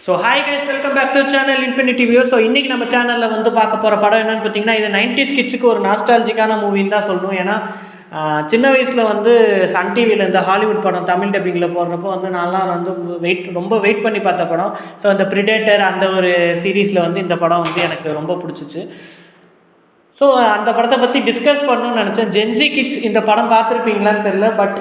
So hi guys, welcome back to channel Infinity View. So இன்றைக்கி நம்ம சேனலில் வந்து பார்க்க போகிற படம் என்னென்னு பார்த்தீங்கன்னா, இது 90s கிட்ஸுக்கு ஒரு நாஸ்டாலஜிக்கான மூவின்னு தான் சொல்லணும். ஏன்னா சின்ன வயசில் வந்து சன் டிவியில் இந்த ஹாலிவுட் படம் தமிழ் டப்பிங்கில் போடுறப்போ வந்து நான்லாம் வந்து ரொம்ப வெயிட் பண்ணி பார்த்த படம். ஸோ அந்த ப்ரிடேட்டர் அந்த ஒரு சீரீஸில் வந்து இந்த படம் வந்து எனக்கு ரொம்ப பிடிச்சிச்சு. ஸோ அந்த படத்தை பற்றி டிஸ்கஸ் பண்ணணும்னு நினச்சேன். ஜென்சி கிட்ஸ் இந்த படம் பார்த்துருப்பீங்களான்னு தெரில, பட்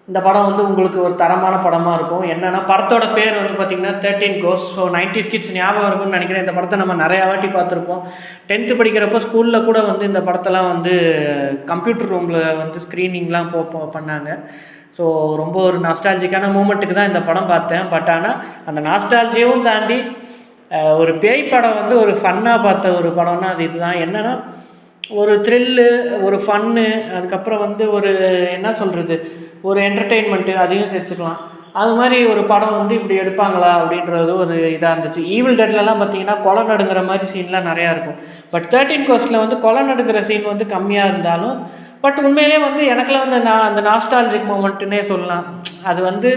இந்த படம் வந்து உங்களுக்கு ஒரு தரமான படமாக இருக்கும். என்னென்னா படத்தோட பேர் வந்து பார்த்திங்கன்னா 13 Ghosts. ஸோ 90s கிட்ஸ் ஞாபகம் இருக்கும்னு நினைக்கிறேன். இந்த படத்தை நம்ம நிறையா வாட்டி பார்த்துருப்போம். 10th படிக்கிறப்போ ஸ்கூலில் கூட வந்து இந்த படத்தெல்லாம் வந்து கம்ப்யூட்டர் ரூமில் வந்து ஸ்க்ரீனிங்லாம் பண்ணாங்க. ஸோ ரொம்ப ஒரு நாஸ்டாலஜிக்கான மூமெண்ட்டுக்கு தான் இந்த படம் பார்த்தேன். பட் ஆனால் அந்த நாஸ்டாலஜியும் தாண்டி ஒரு பேய் படம் வந்து ஒரு ஃபன்னாக பார்த்த ஒரு படம்னா அது இதுதான். என்னென்னா ஒரு த்ரில்லு, ஒரு ஃபன்னு, அதுக்கப்புறம் வந்து ஒரு என்ன சொல்கிறது, ஒரு என்டர்டெயின்மெண்ட்டு அதையும் சேர்த்துக்கலாம். அது மாதிரி ஒரு படம் வந்து இப்படி எடுப்பாங்களா அப்படின்றது ஒரு இதாக இருந்துச்சு. ஈவில் டெட்லலாம் பார்த்தீங்கன்னா கொலை நடுங்கிற மாதிரி சீன்லாம் நிறையா இருக்கும். பட் 13 Ghostsல வந்து கொலை நடுங்கிற சீன் வந்து கம்மியாக இருந்தாலும் பட் உண்மையிலே வந்து எனக்குலாம் வந்து அந்த நாஸ்டாலஜிக் மூமெண்ட்டுன்னே சொல்லலாம். அது வந்து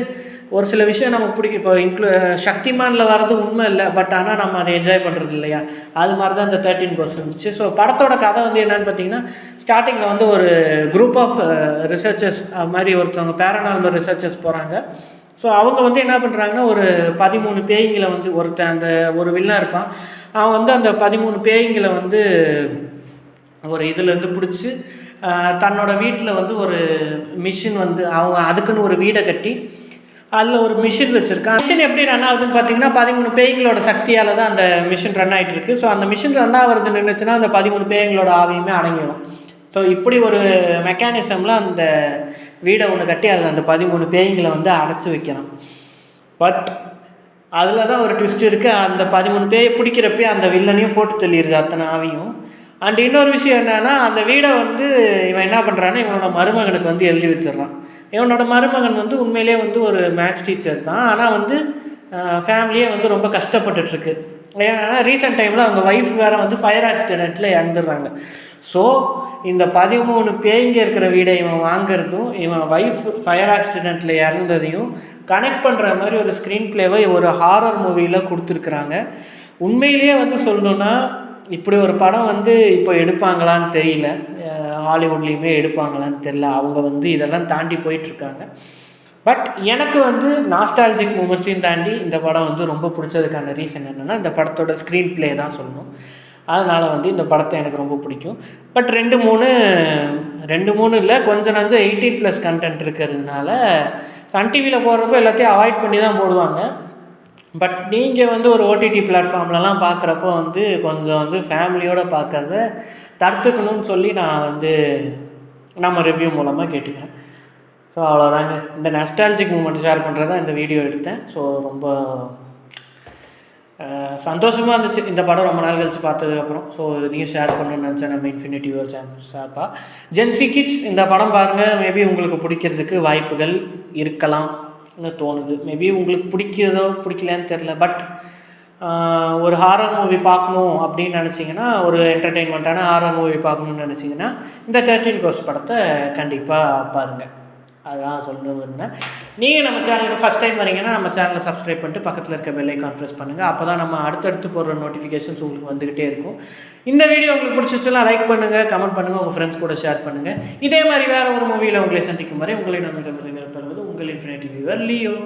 ஒரு சில விஷயம் நமக்கு பிடிக்கும். இப்போ சக்திமானில் வர்றது உண்மை இல்லை, பட் ஆனால் நம்ம அதை என்ஜாய் பண்ணுறது இல்லையா, அது மாதிரி தான் இந்த 13 Ghosts இருந்துச்சு. ஸோ படத்தோட கதை வந்து என்னென்னு பார்த்தீங்கன்னா, ஸ்டார்டிங்கில் வந்து ஒரு குரூப் ஆஃப் ரிசர்ச்சர்ஸ் அது மாதிரி ஒருத்தவங்க பேரனார்மல் ரிசர்ச்சர்ஸ் போகிறாங்க. ஸோ அவங்க வந்து என்ன பண்ணுறாங்கன்னா, ஒரு 13 பேய்களை வந்து அந்த ஒரு வில்லன் இருப்பான், அவன் வந்து அந்த 13 பேய்களை வந்து ஒரு இதுலேருந்து பிடிச்சி தன்னோட வீட்டில் வந்து ஒரு மிஷின் வந்து அவங்க அதுக்குன்னு ஒரு வீடை கட்டி அதில் ஒரு மிஷின் வச்சுருக்கான். மிஷின் எப்படி ரன் ஆகுதுன்னு பார்த்தீங்கன்னா, 13 பேய்களோட சக்தியால் தான் அந்த மிஷின் ரன் ஆகிட்டுருக்கு. ஸோ அந்த மிஷின் ரன் ஆகிறது நின்றுச்சுன்னா அந்த 13 பேய்களோட ஆவியுமே அடங்கிடும். ஸோ இப்படி ஒரு மெக்கானிசமில் அந்த வீடை ஒன்று கட்டி அதில் அந்த 13 பேய்களை வந்து அடைச்சி வைக்கிறான். பட் அதில் தான் ஒரு ட்விஸ்ட் இருக்குது. அந்த 13 பேயை பிடிக்கிறப்பே அந்த வில்லனையும் போட்டு தள்ளிடுது அத்தனை ஆவியும். அண்ட் இன்னொரு விஷயம் என்னென்னா, அந்த வீடை வந்து இவன் என்ன பண்ணுறான்னா, இவனோட மருமகனுக்கு வந்து எழுதி வச்சிடுறான். இவனோட மருமகன் வந்து உண்மையிலே வந்து ஒரு மேத்ஸ் டீச்சர் தான். ஆனால் வந்து ஃபேமிலியே வந்து ரொம்ப கஷ்டப்பட்டுட்ருக்கு. ஏன்னா ரீசெண்ட் டைமில் அவங்க ஒய்ஃப் வேறு வந்து ஃபயர் ஆக்சிடெண்ட்டில் இறந்துடுறாங்க. ஸோ இந்த 13 பேய்ங்க இருக்கிற வீடை இவன் வாங்கிறதும் இவன் ஒய்ஃப் ஃபயர் ஆக்சிடெண்ட்டில் இறந்ததையும் கனெக்ட் பண்ணுற மாதிரி ஒரு ஸ்க்ரீன் பிளேவை ஒரு ஹாரர் மூவியில் கொடுத்துருக்குறாங்க. உண்மையிலேயே வந்து சொல்லணுன்னா, இப்படி ஒரு படம் வந்து இப்போ எடுப்பாங்களான்னு தெரியல, ஹாலிவுட்லேயுமே எடுப்பாங்களான்னு தெரியல. அவங்க வந்து இதெல்லாம் தாண்டி போயிட்டுருக்காங்க. பட் எனக்கு வந்து நாஸ்டாலஜிக் மூமெண்ட்ஸையும் தாண்டி இந்த படம் வந்து ரொம்ப பிடிச்சதுக்கான ரீசன் என்னென்னா, இந்த படத்தோட ஸ்க்ரீன் பிளே தான் சொல்லணும். அதனால் வந்து இந்த படத்தை எனக்கு ரொம்ப பிடிக்கும். பட் 2-3 இல்லை, கொஞ்சம் நஞ்சம் 18+ கண்டென்ட் இருக்கிறதுனால சன் டிவியில் போடுறப்போ எல்லாத்தையும் அவாய்ட் பண்ணி தான் போடுவாங்க. பட் நீங்கள் வந்து ஒரு ஓடிடி பிளாட்ஃபார்ம்லலாம் பார்க்குறப்போ வந்து கொஞ்சம் வந்து ஃபேமிலியோடு பார்க்குறத தடுத்துக்கணும்னு சொல்லி நான் வந்து நம்ம ரிவ்யூ மூலமாக கேட்டுக்கிறேன். ஸோ அவ்வளோதாங்க, இந்த நாஸ்டாலஜிக் மூமெண்ட் ஷேர் பண்ணுறது தான் இந்த வீடியோ எடுத்தேன். ஸோ ரொம்ப சந்தோஷமாக இருந்துச்சு இந்த படம் ரொம்ப நாள் கழிச்சு பார்த்ததுக்கப்புறம். ஸோ இதையும் ஷேர் பண்ணணும்னு நினச்சேன் நம்ம இன்ஃபினிட்டி வியூ சேனல் சார்பாக. ஜென்சி கிட்ஸ் இந்த படம் பாருங்கள், மேபி உங்களுக்கு பிடிக்கிறதுக்கு வாய்ப்புகள் இருக்கலாம் தோணுது. மேபி உங்களுக்கு பிடிக்கிறதோ பிடிக்கலன்னு தெரில. பட் ஒரு ஹாரர் மூவி பார்க்கணும் அப்படின்னு நினச்சிங்கன்னா, ஒரு என்டர்டெயின்மெண்ட்டான ஹாரர் மூவி பார்க்கணுன்னு நினச்சிங்கன்னா இந்த 13 Ghosts படத்தை கண்டிப்பாக பாருங்கள். அதான் சொல்ல விரும்புகிறேன். நீங்கள் நம்ம சேனலுக்கு ஃபஸ்ட் டைம் வரீங்கன்னா நம்ம சேனலை சப்ஸ்கிரைப் பண்ணிட்டு பக்கத்தில் இருக்க பெல் ஐக்கான் ப்ரெஸ் பண்ணுங்கள். அப்போ தான் நம்ம அடுத்தடுத்து போடுற நோட்டிஃபிகேஷன்ஸ் உங்களுக்கு வந்துக்கிட்டே இருக்கும். இந்த வீடியோ உங்களுக்கு பிடிச்சிச்சுன்னா லைக் பண்ணுங்கள், கமெண்ட் பண்ணுங்கள், உங்கள் ஃப்ரெண்ட்ஸ் கூட ஷேர் பண்ணுங்கள். இதே மாதிரி வேறு ஒரு மூவியில் உங்களை சந்திக்கும் வரை உங்களை நம்ம பெறுவது உங்கள் இன்ஃபினிட்டி வியூவர் லியோ.